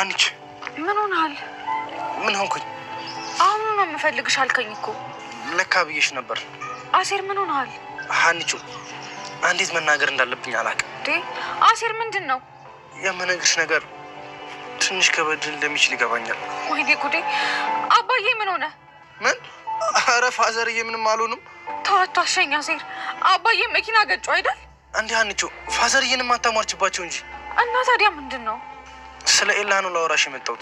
ሀኒች ምን ሆነሃል? ምን ሆንኩኝ? አሁን ነው የምፈልግሽ አልከኝ እኮ። ለካ ብዬሽ ነበር። አሴር ምን ሆነሃል? ሀኒቹ እንዴት መናገር እንዳለብኝ አላውቅም። አሴር ምንድን ነው? የምነግርሽ ነገር ትንሽ ከበድ እንደሚችል ይገባኛል። ወይኔ ጉዴ! አባዬ ምን ሆነ? ምን? ኧረ ፋዘርዬ ምንም አልሆኑም። ተዋቶ አሸኝ አሴር። አባዬ መኪና ገጩ አይደል? እንዲህ ሀኒቹ ፋዘርዬንም አታሟርችባቸው እንጂ። እና ታዲያ ምንድን ነው? ስለ ኤላ ነው ላወራሽ የመጣሁት።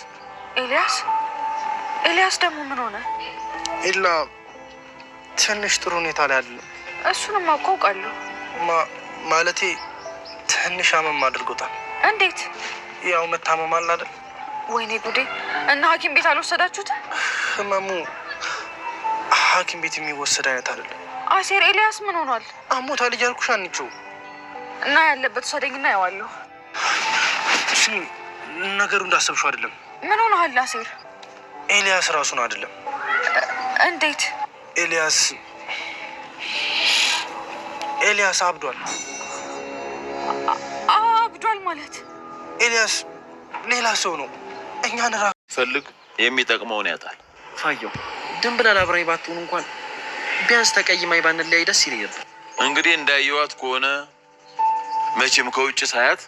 ኤልያስ ደግሞ ምን ሆነ? ኤላ ትንሽ ጥሩ ሁኔታ ላይ አይደለም። እሱንም አውቃለሁ። ማለቴ ትንሽ አመም አድርጎታል። እንዴት? ያው መታመም አለ አይደል? ወይኔ ጉዴ! እና ሐኪም ቤት አልወሰዳችሁትም? ህመሙ ሐኪም ቤት የሚወሰድ አይነት አይደለም። አሴር ኤልያስ ምን ሆኗል? አሞታል እያልኩሽ ሀኒቹ። እና ያለበት ሰደኝና ያዋለሁ። እሺ ነገሩ እንዳሰብሽው አይደለም። ምን ሆነሃል አሴር? ኤልያስ ራሱን አይደለም። እንዴት? ኤልያስ አብዷል። አብዷል ማለት? ኤልያስ ሌላ ሰው ነው። እኛን ራ ፈልግ የሚጠቅመውን ያጣል። ፋየው ድንብላል አብራኝ ባትሆን እንኳን ቢያንስ ተቀይማኝ ባንለያይ ደስ ይለኝ ነበር። እንግዲህ እንዳየዋት ከሆነ መቼም ከውጭ ሳያት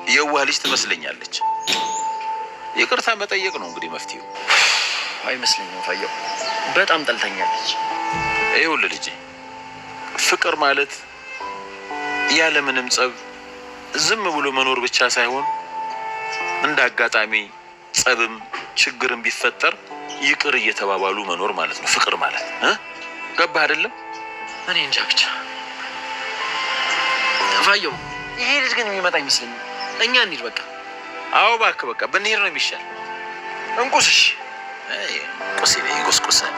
የዋህ ልጅ ትመስለኛለች። ይቅርታ መጠየቅ ነው እንግዲህ መፍትሄው። አይመስለኝም ፋየው፣ በጣም ጠልተኛለች። ይኸውልህ ልጄ፣ ፍቅር ማለት ያለምንም ጸብ ዝም ብሎ መኖር ብቻ ሳይሆን እንደ አጋጣሚ ጸብም ችግርም ቢፈጠር ይቅር እየተባባሉ መኖር ማለት ነው ፍቅር ማለት። ገባህ አይደለም? እኔ እንጃ ብቻ ፋየው፣ ይሄ ልጅ ግን የሚመጣ አይመስለኝም። እኛ እንሂድ በቃ። አዎ እባክህ በቃ ብንሄድ ነው የሚሻል። እንቁስሽ ቁስ ይጎስቁሳል።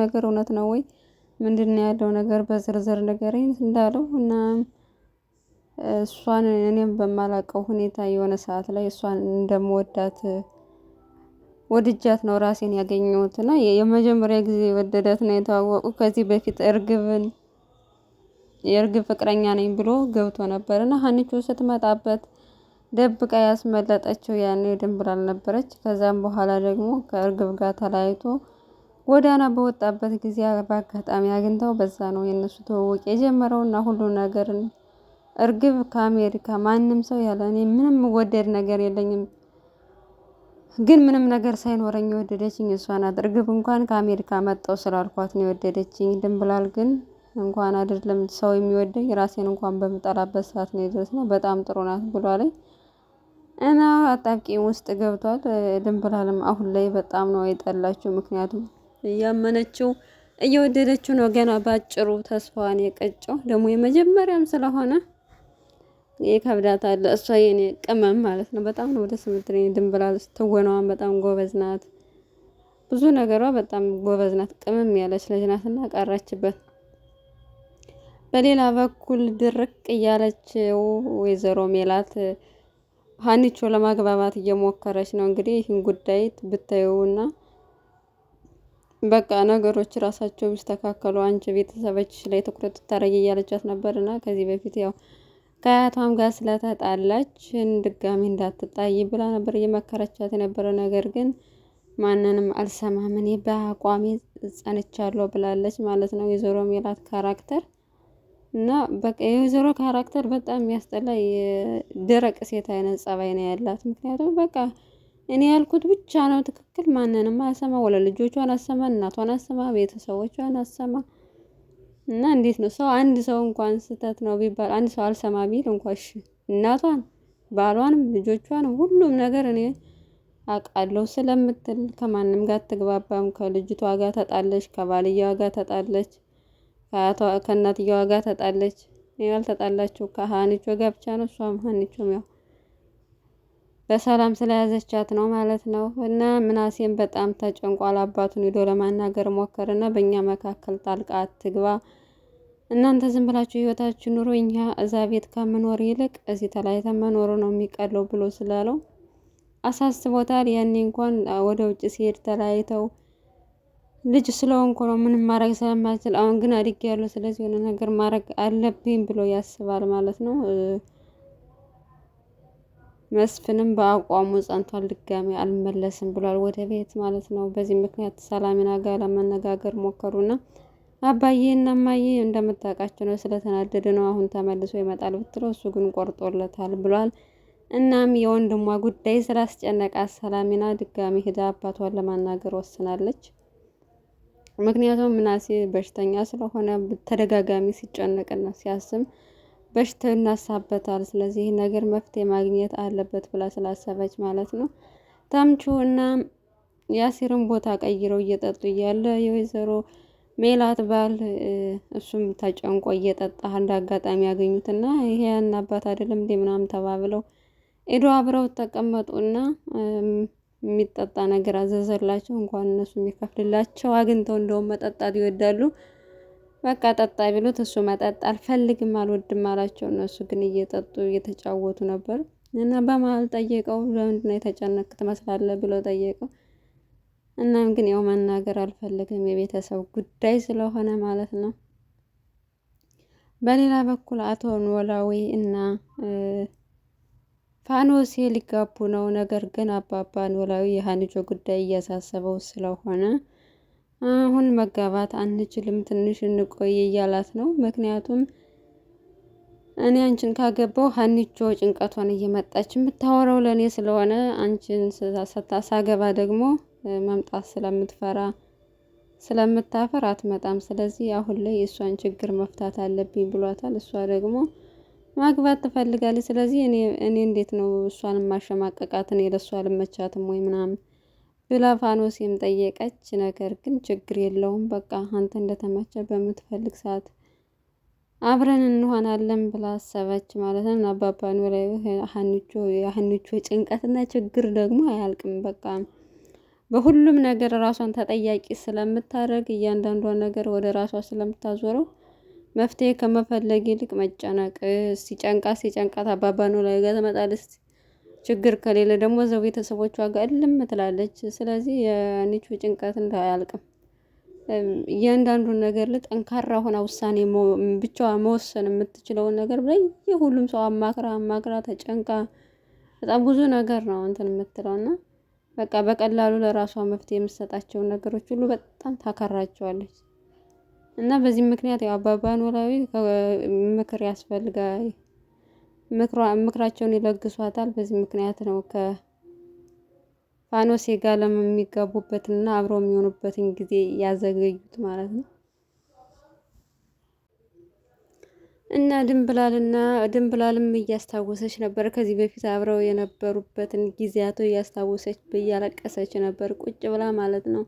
ነገር እውነት ነው ወይ ምንድነው ያለው ነገር በዝርዝር ንገረኝ እንዳለው እና እሷን እኔም በማላውቀው ሁኔታ የሆነ ሰዓት ላይ እሷን እንደምወዳት ወድጃት ነው ራሴን ያገኘሁት እና የመጀመሪያ ጊዜ ወደዳት ነው የተዋወቁ። ከዚህ በፊት የእርግብ ፍቅረኛ ነኝ ብሎ ገብቶ ነበርና ሀኒቾ ስትመጣበት ደብቃ ያስመለጠችው ያኔ ድንብላል ነበረች። ከዛም በኋላ ደግሞ ከእርግብ ጋር ተለያይቶ ጎዳና በወጣበት ጊዜ በአጋጣሚ አግኝተው በዛ ነው የነሱ ትውውቅ የጀመረውና ሁሉ ነገር። እርግብ ከአሜሪካ ማንም ሰው ያለ እኔ ምንም ወደድ ነገር የለኝም፣ ግን ምንም ነገር ሳይኖረኝ የወደደችኝ እሷ ናት። እርግብ እንኳን ከአሜሪካ መጣው ስላልኳት ነው የወደደችኝ። ድንብላል ግን እንኳን አይደለም ሰው የሚወደኝ ራሴን እንኳን በምጠላበት ሰዓት ነው የደረስነው። በጣም ጥሩ ናት ብሏለኝ እና አጣብቂኝ ውስጥ ገብቷል። ድንብላልም አሁን ላይ በጣም ነው የጠላችው። ምክንያቱም እያመነችው እየወደደችው ነው። ገና ባጭሩ ተስፋዋን የቀጨው ደግሞ የመጀመሪያም ስለሆነ ይከብዳታል። እሷ የኔ ቅመም ማለት ነው። በጣም ነው ደስ የምትለኝ ድንብላል። ትወናዋን በጣም ጎበዝ ናት። ብዙ ነገሯ በጣም ጎበዝ ናት። ቅመም ያለች ልጅ ናትና ቀራችበት። በሌላ በኩል ድርቅ እያለችው ወይዘሮ ሜላት ሀኒቾ ለማግባባት እየሞከረች ነው። እንግዲህ ይህን ጉዳይ ብታዩና በቃ ነገሮች ራሳቸው ቢስተካከሉ አንቺ ቤተሰቦችሽ ላይ ትኩረት ታረጊ እያለቻት ነበርና ከዚህ በፊት ያው ከአያቷም ጋር ስለተጣላች ድጋሚ እንዳትጣይ ብላ ነበር እየመከረቻት የነበረ። ነገር ግን ማንንም አልሰማም እኔ በአቋሜ ጸንቻለሁ ብላለች ማለት ነው የወይዘሮ ሜላት ካራክተር። እና በቃ የወይዘሮ ካራክተር በጣም የሚያስጠላ የደረቅ ሴት አይነት ጸባይ ነው ያላት። ምክንያቱም በቃ እኔ ያልኩት ብቻ ነው ትክክል፣ ማንንም አሰማ፣ ወለ ልጆቿን አሰማ፣ እናቷን አሰማ፣ ቤተሰቦቿን አሰማ። እና እንዴት ነው ሰው አንድ ሰው እንኳን ስህተት ነው ቢባል አንድ ሰው አልሰማ ቢል እንኳን እሺ፣ እናቷን፣ ባሏንም፣ ልጆቿን ሁሉም ነገር እኔ አውቃለሁ ስለምትል ከማንም ጋር አትግባባም። ከልጅቷ ጋር ተጣለች፣ ከባልየዋ ጋር ተጣለች፣ ከእናትየዋ ጋር ተጣለች። ያልተጣላችው ከሀኒቾ ጋር ብቻ ነው። እሷም ሀኒቾም ያው በሰላም ስለያዘቻት ነው ማለት ነው። እና ምናሴም በጣም ተጨንቋል። አባቱን ሄዶ ለማናገር ሞከረና በእኛ መካከል ጣልቃ አትግባ፣ እናንተ ዝም ብላችሁ ህይወታችሁ ኑሮ፣ እኛ እዛ ቤት ከመኖር ይልቅ እዚህ ተለያይተን መኖሩ ነው የሚቀለው ብሎ ስላለው አሳስቦታል። ያኔ እንኳን ወደ ውጭ ሲሄድ ተለያይተው ልጅ ስለሆንኩ ነው ምንም ማድረግ ስለማልችል፣ አሁን ግን አድጌያለሁ፣ ስለዚህ የሆነ ነገር ማድረግ አለብኝ ብሎ ያስባል ማለት ነው። መስፍንም በአቋሙ ጸንቷል። ድጋሚ አልመለስም ብሏል ወደ ቤት ማለት ነው። በዚህ ምክንያት ሰላሚና ጋር ለመነጋገር ሞከሩና አባዬ እና እማዬ እንደምታውቃቸው ነው ስለተናደደ ነው አሁን ተመልሶ ይመጣል ብትለው እሱ ግን ቆርጦለታል ብሏል። እናም የወንድሟ ጉዳይ ስላስጨነቃት ሰላሚና ድጋሚ ሄዳ አባቷን ለማናገር ወስናለች። ምክንያቱም ምናሴ በሽተኛ ስለሆነ ተደጋጋሚ ሲጨነቅና ሲያስብ በሽታው ይናሳበታል። ስለዚህ ነገር መፍትሄ ማግኘት አለበት ብላ ስላሰበች ማለት ነው። ታምቹ እና ያሲርን ቦታ ቀይረው እየጠጡ እያለ የወይዘሮ ሜላት ባል እሱም ተጨንቆ እየጠጣ አንድ አጋጣሚ ያገኙትና ይሄ ያን አባት አይደለም እንዴ ምናምን ተባብለው ኤዶ አብረው ተቀመጡና የሚጠጣ ነገር አዘዘላቸው። እንኳን እነሱ የሚከፍልላቸው አግኝተው እንደውም መጠጣት ይወዳሉ። በቃ ጠጣ ቢሉት እሱ መጠጥ አልፈልግም አልወድም አላቸው። እነሱ ግን እየጠጡ እየተጫወቱ ነበር እና በመሀል ጠየቀው ለምንድን ነው የተጨነቅ ትመስላለህ ብሎ ጠየቀው። እናም ግን ያው መናገር አልፈልግም የቤተሰብ ጉዳይ ስለሆነ ማለት ነው። በሌላ በኩል አቶ ኖላዊ እና ፋኖሴ ሊጋቡ ነው። ነገር ግን አባባ ኖላዊ የሀኒቾ ጉዳይ እያሳሰበው ስለሆነ አሁን መጋባት አንችልም ትንሽ እንቆይ እያላት ነው። ምክንያቱም እኔ አንቺን ካገባው ሀኒቾ ጭንቀቷን እየመጣች የምታወራው ለእኔ ስለሆነ አንቺን ሳገባ ደግሞ መምጣት ስለምትፈራ ስለምታፈር አትመጣም። ስለዚህ አሁን ላይ የእሷን ችግር መፍታት አለብኝ ብሏታል። እሷ ደግሞ ማግባት ትፈልጋለች። ስለዚህ እኔ እንዴት ነው እሷን ማሸማቀቃት? እኔ ለእሷ አልመቻትም ወይ ምናምን ብላ ፋኖሴም ጠየቀች። ነገር ግን ችግር የለውም በቃ አንተ እንደተመቸ በምትፈልግ ሰዓት አብረን እንሆናለን ብላ አሰበች ማለት ነው። አባባ ኖላዊ የሀኒቾ ጭንቀትና ችግር ደግሞ አያልቅም። በቃ በሁሉም ነገር ራሷን ተጠያቂ ስለምታደርግ እያንዳንዷን ነገር ወደ ራሷ ስለምታዞረው መፍትሄ ከመፈለግ ይልቅ መጨነቅ ሲጨንቃት አባባ ኖላዊ ጋር ትመጣለች። ችግር ከሌለ ደግሞ እዛው ቤተሰቦቿ ጋር እልም ትላለች። ስለዚህ የሀኒቾ ጭንቀት እንዳያልቅም እያንዳንዱን ነገር ጠንካራ ሆና ውሳኔ ብቻዋ መወሰን የምትችለውን ነገር ሁሉም ሰው አማክራ ተጨንቃ በጣም ብዙ ነገር ነው እንትን የምትለውና በቃ በቀላሉ ለራሷ መፍትሄ የምትሰጣቸውን ነገሮች ሁሉ በጣም ታከራቸዋለች። እና በዚህ ምክንያት ያው አባባ ኖላዊ ምክር ያስፈልጋል። ምክራቸውን ይለግሷታል። በዚህ ምክንያት ነው ከፋኖሴ ጋር የሚጋቡበትና አብረው የሚሆኑበትን ጊዜ ያዘገዩት ማለት ነው። እና ድንብላልም እያስታወሰች ነበር ከዚህ በፊት አብረው የነበሩበትን ጊዜያቱ እያስታወሰች እያለቀሰች ነበር ቁጭ ብላ ማለት ነው።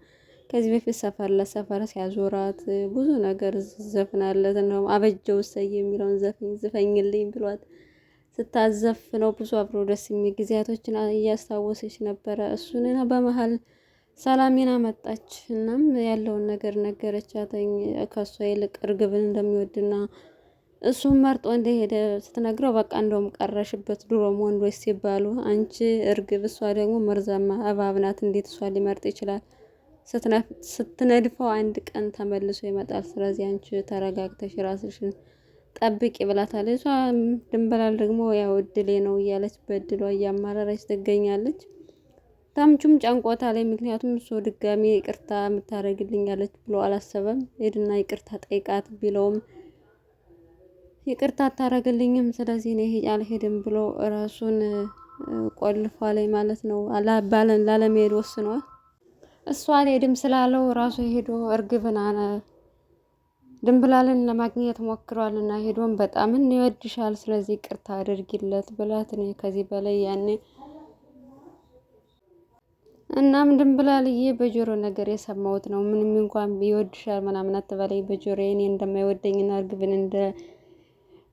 ከዚህ በፊት ሰፈር ለሰፈር ሲያዞራት ብዙ ነገር ዘፍናለት ነው። አበጀው እሰይ የሚለውን ዝፈኝልኝ ብሏት ስታዘፍነው ብዙ አብሮ ደስ የሚል ጊዜያቶችን እያስታወሰች ነበረ። እሱንና በመሀል ሰላሚና መጣች። እናም ያለውን ነገር ነገረቻተኝ ከሷ ይልቅ እርግብን እንደሚወድና እሱም መርጦ እንደሄደ ስትነግረው በቃ እንደውም ቀረሽበት፣ ድሮም ወንዶች ሲባሉ አንቺ እርግብ፣ እሷ ደግሞ መርዛማ እባብ ናት፣ እንዴት እሷ ሊመርጥ ይችላል? ስትነድፈው አንድ ቀን ተመልሶ ይመጣል። ስለዚህ አንቺ ተረጋግተሽ ራስሽን ጠብቂ ብላታለች። እሷ ድንብላል ደግሞ ያው እድሌ ነው እያለች በእድሏ እያማረረች ትገኛለች። ታምቹም ጨንቆታ ላይ ምክንያቱም እሱ ድጋሚ ይቅርታ የምታደርግልኛለች ብሎ አላሰበም። ሄድና ይቅርታ ጠይቃት ቢለውም ይቅርታ አታረግልኝም፣ ስለዚህ እኔ አልሄድም ብሎ ራሱን ቆልፏል ማለት ነው። ላለመሄድ ወስኗል። እሷ አልሄድም ስላለው ራሱ ሄዶ እርግብን ድንብላልን ለማግኘት ሞክሯል እና ሄዶም በጣም ይወድሻል፣ ስለዚህ ይቅርታ አድርጊለት ብላት እኔ ከዚህ በላይ ያኔ እናም ድንብላልዬ በጆሮ ነገር የሰማሁት ነው። ምንም እንኳን ይወድሻል ምናምን አትበለኝ፣ በጆሮ እኔ እንደማይወደኝና እርግብን እንደ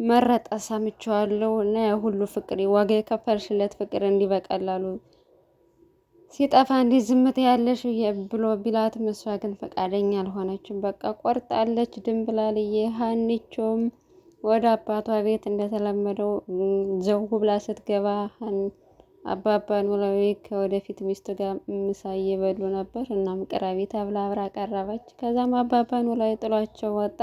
መረጠ ሰምቼዋለሁ እና ሁሉ ፍቅር ዋጋ የከፈልሽለት ፍቅር እንዲህ በቀላሉ ሲጠፋ እንዲህ ዝምት ያለሽ ብሎ ቢላትም እሷ ግን ፈቃደኛ አልሆነችም። በቃ ቆርጣለች ድንብላልዬ። ሀኒቾም ወደ አባቷ ቤት እንደተለመደው ዘው ብላ ስትገባ አባባ ኖላዊ ከወደፊት ሚስቱ ጋር ምሳ እየበሉ ነበር። እናም ቅረቢ ተብላ አብራ ቀረበች። ከዛም አባባ ኖላዊ ጥሏቸው ወጣ።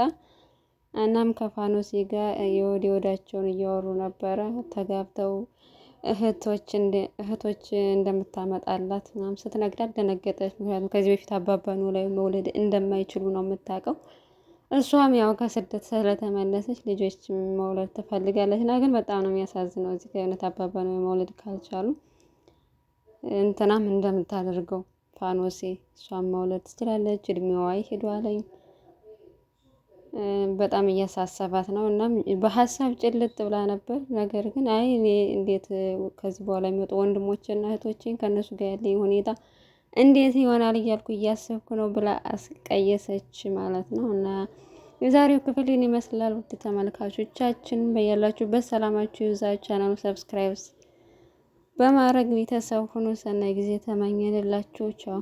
እናም ከፋኖሴ ጋር የወዲ ወዳቸውን እያወሩ ነበረ። ተጋብተው እህቶች እንደምታመጣላት ምናምን ስትነግራት ደነገጠች። ምክንያቱም ከዚህ በፊት አባባ ኖላዊ መውለድ እንደማይችሉ ነው የምታውቀው። እሷም ያው ከስደት ስለተመለሰች ልጆች መውለድ ትፈልጋለች እና ግን በጣም ነው የሚያሳዝነው። እዚህ ጋር እውነት አባባ ኖላዊ መውለድ ካልቻሉ እንትናም እንደምታደርገው ፋኖሴ እሷም መውለድ ትችላለች። እድሜዋ ይሄዷለኝ። በጣም እያሳሰባት ነው። እናም በሀሳብ ጭልጥ ብላ ነበር። ነገር ግን አይ እኔ እንዴት ከዚህ በኋላ የሚወጡ ወንድሞችና እህቶችን ከእነሱ ጋር ያለኝ ሁኔታ እንዴት ይሆናል እያልኩ እያሰብኩ ነው ብላ አስቀየሰች ማለት ነው። እና የዛሬው ክፍል ይህን ይመስላል። ውድ ተመልካቾቻችን በያላችሁበት ሰላማችሁ ይብዛ። ቻናሉ ሰብስክራይብ በማድረግ ቤተሰብ ሁኑ። ሰናይ ጊዜ ተመኘንላችሁ። ቻው